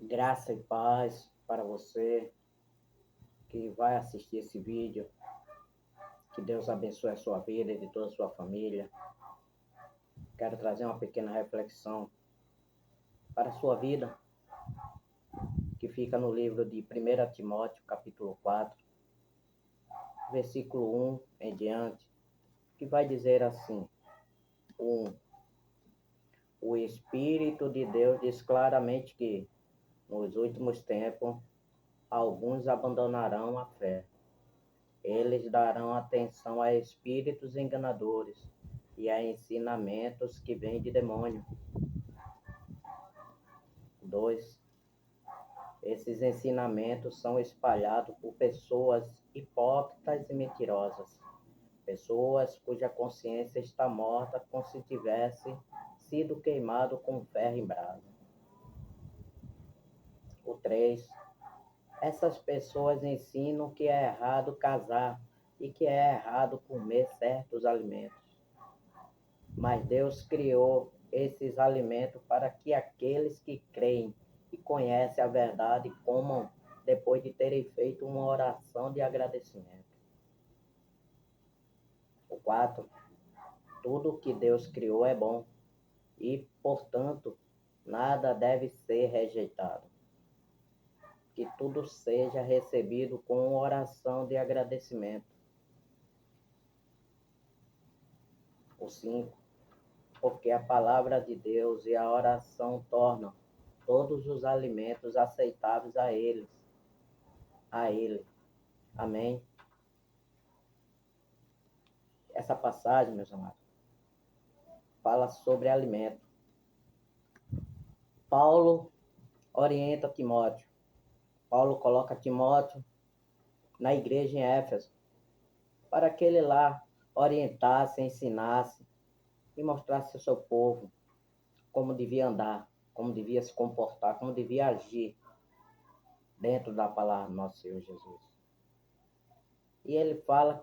Graça e paz para você que vai assistir esse vídeo. Que Deus abençoe a sua vida e de toda a sua família. Quero trazer uma pequena reflexão para a sua vida, que fica no livro de 1 Timóteo, capítulo 4, versículo 1 em diante, que vai dizer assim: 1. O Espírito de Deus diz claramente que, nos últimos tempos, alguns abandonarão a fé. Eles darão atenção a espíritos enganadores e a ensinamentos que vêm de demônio. 2. Esses ensinamentos são espalhados por pessoas hipócritas e mentirosas, pessoas cuja consciência está morta como se tivesse sido queimado com ferro em brasa. O 3. Essas pessoas ensinam que é errado casar e que é errado comer certos alimentos. Mas Deus criou esses alimentos para que aqueles que creem e conhecem a verdade comam depois de terem feito uma oração de agradecimento. O 4. Tudo que Deus criou é bom e, portanto, nada deve ser rejeitado. Que tudo seja recebido com oração de agradecimento. O 5. Porque a palavra de Deus e a oração tornam todos os alimentos aceitáveis a Ele. Amém? Essa passagem, meus amados, fala sobre alimento. Paulo orienta Timóteo. Paulo coloca Timóteo na igreja em Éfeso, para que ele lá orientasse, ensinasse e mostrasse ao seu povo como devia andar, como devia se comportar, como devia agir dentro da palavra do nosso Senhor Jesus. E ele fala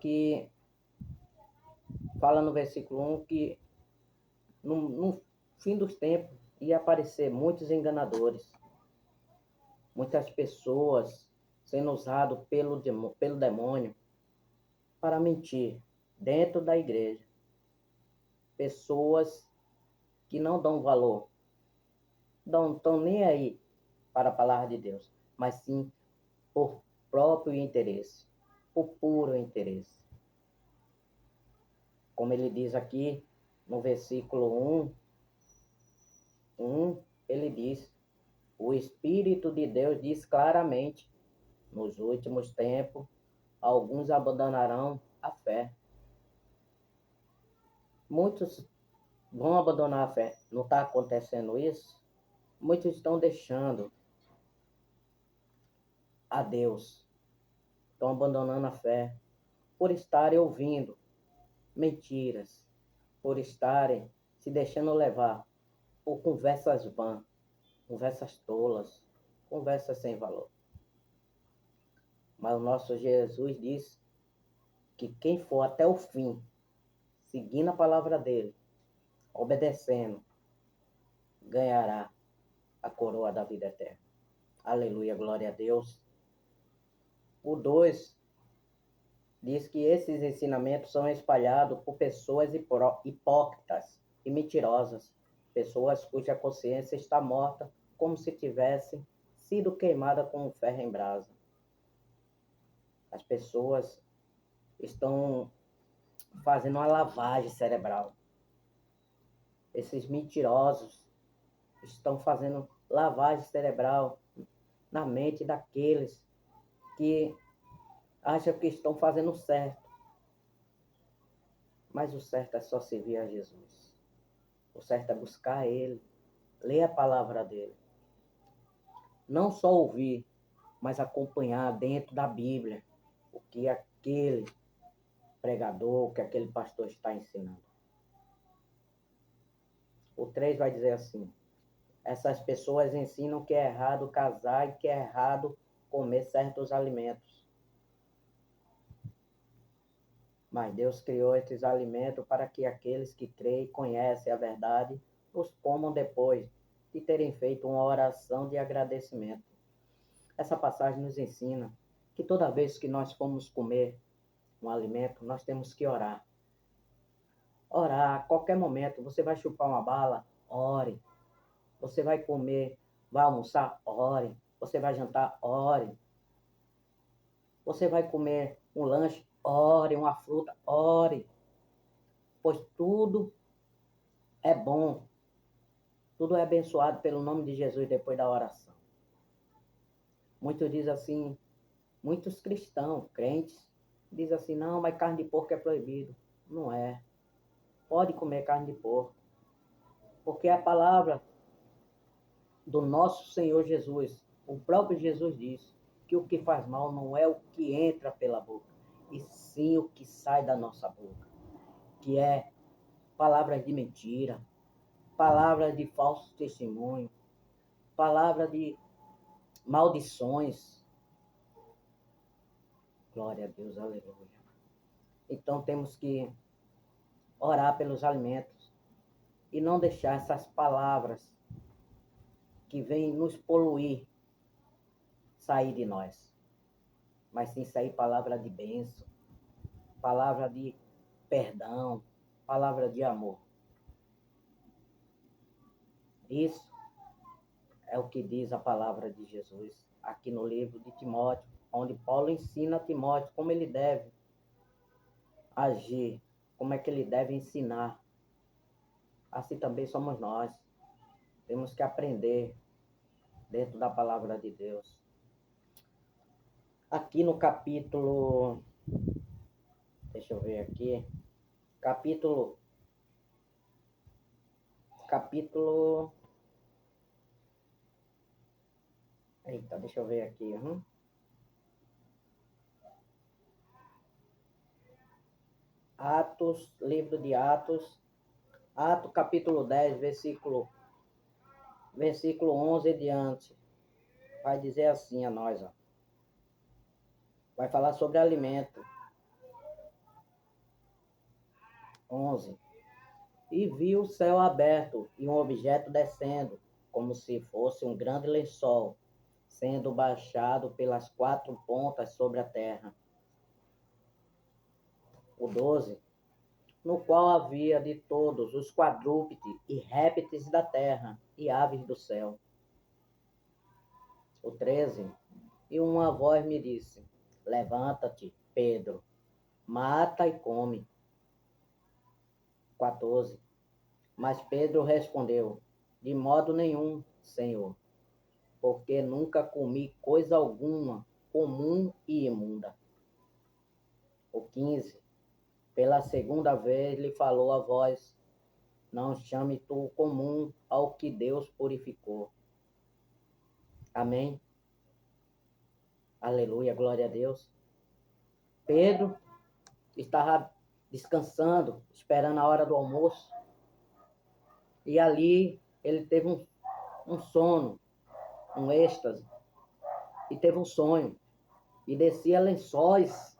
no versículo 1 que no fim dos tempos ia aparecer muitos enganadores, muitas pessoas sendo usadas pelo demônio para mentir dentro da igreja. Pessoas que não dão valor, não estão nem aí para a palavra de Deus, mas sim por próprio interesse, por puro interesse. Como ele diz aqui no versículo 1, ele diz: o Espírito de Deus diz claramente, nos últimos tempos, alguns abandonarão a fé. Muitos vão abandonar a fé. Não está acontecendo isso? Muitos estão deixando a Deus, estão abandonando a fé por estarem ouvindo mentiras, por estarem se deixando levar por conversas vãs, conversas tolas, conversas sem valor. Mas o nosso Jesus disse que quem for até o fim, seguindo a palavra dele, obedecendo, ganhará a coroa da vida eterna. Aleluia, glória a Deus. O 2 diz que esses ensinamentos são espalhados por pessoas hipócritas e mentirosas, pessoas cuja consciência está morta como se tivesse sido queimada com um ferro em brasa. As pessoas estão fazendo uma lavagem cerebral. Esses mentirosos estão fazendo lavagem cerebral na mente daqueles que acham que estão fazendo certo. Mas o certo é só servir a Jesus. O certo é buscar Ele, ler a palavra dele. Não só ouvir, mas acompanhar dentro da Bíblia o que aquele pregador, o que aquele pastor está ensinando. O 3 vai dizer assim: essas pessoas ensinam que é errado casar e que é errado comer certos alimentos. Mas Deus criou esses alimentos para que aqueles que creem e conhecem a verdade os comam depois de terem feito uma oração de agradecimento. Essa passagem nos ensina que toda vez que nós formos comer um alimento, nós temos que orar. Orar, a qualquer momento, você vai chupar uma bala, ore. Você vai comer, vai almoçar, ore. Você vai jantar, ore. Você vai comer um lanche, ore. Uma fruta, ore. Pois tudo é bom. Tudo é abençoado pelo nome de Jesus depois da oração. Muitos dizem assim, muitos cristãos, crentes, dizem assim, não, mas carne de porco é proibido. Não é. Pode comer carne de porco. Porque a palavra do nosso Senhor Jesus, o próprio Jesus disse que o que faz mal não é o que entra pela boca, e sim o que sai da nossa boca, que é palavras de mentira, palavras de falso testemunho, palavras de maldições. Glória a Deus, aleluia. Então temos que orar pelos alimentos e não deixar essas palavras que vêm nos poluir sair de nós, mas sim sair palavra de bênção, palavra de perdão, palavra de amor. Isso é o que diz a palavra de Jesus aqui no livro de Timóteo, onde Paulo ensina a Timóteo como ele deve agir, como é que ele deve ensinar. Assim também somos nós. Temos que aprender dentro da palavra de Deus. Aqui no capítulo, deixa eu ver aqui, capítulo, eita, deixa eu ver aqui, Atos, livro de Atos, capítulo 10, versículo 11 e diante. Vai dizer assim a nós, ó. Vai falar sobre alimento. 11. E viu o céu aberto e um objeto descendo, como se fosse um grande lençol, sendo baixado pelas 4 pontas sobre a terra. O 12. No qual havia de todos os quadrúpedes e répteis da terra e aves do céu. O 13. E uma voz me disse, levanta-te, Pedro, mata e come. 14. Mas Pedro respondeu, de modo nenhum, Senhor, porque nunca comi coisa alguma comum e imunda. O 15. Pela segunda vez lhe falou a voz, não chame tu comum ao que Deus purificou. Amém? Aleluia, glória a Deus. Pedro estava descansando, esperando a hora do almoço. E ali ele teve um sono, um êxtase. E teve um sonho. E descia lençóis,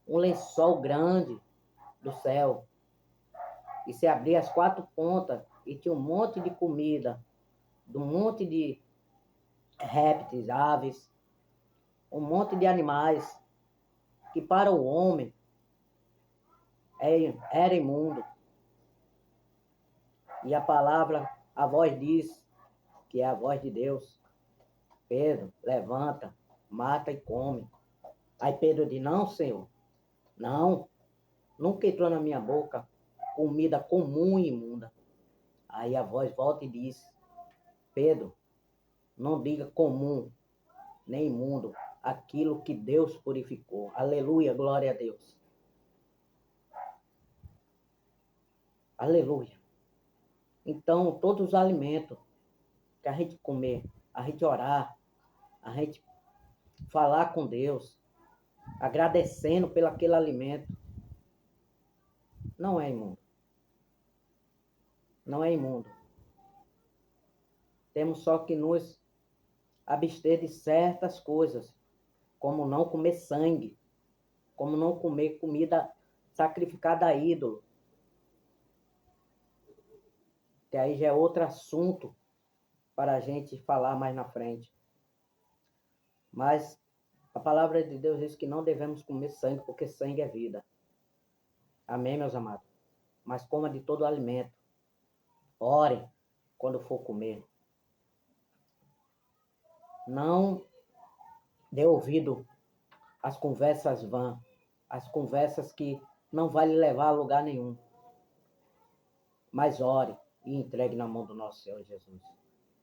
um lençol grande do céu. E se abria as 4 pontas e tinha um monte de comida, um monte de répteis, aves, um monte de animais que para o homem era imundo. E a palavra, a voz diz, que é a voz de Deus, Pedro, levanta, mata e come. Aí Pedro diz, não, Senhor, não, nunca entrou na minha boca comida comum e imunda. Aí a voz volta e diz, Pedro, não diga comum, nem imundo, aquilo que Deus purificou. Aleluia, glória a Deus. Aleluia. Então, todos os alimentos que a gente comer, a gente orar, a gente falar com Deus, agradecendo pelo aquele alimento, não é imundo. Não é imundo. Temos só que nos abster de certas coisas, como não comer sangue, como não comer comida sacrificada a ídolo, que aí já é outro assunto para a gente falar mais na frente. Mas a palavra de Deus diz que não devemos comer sangue, porque sangue é vida. Amém, meus amados? Mas coma de todo o alimento. Ore quando for comer. Não dê ouvido às conversas vãs, às conversas que não vai lhe levar a lugar nenhum. Mas ore e entregue na mão do nosso Senhor Jesus.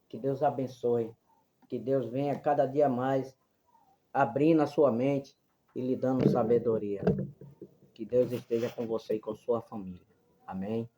Que Deus abençoe. Que Deus venha cada dia mais abrindo a sua mente e lhe dando sabedoria. Que Deus esteja com você e com sua família. Amém?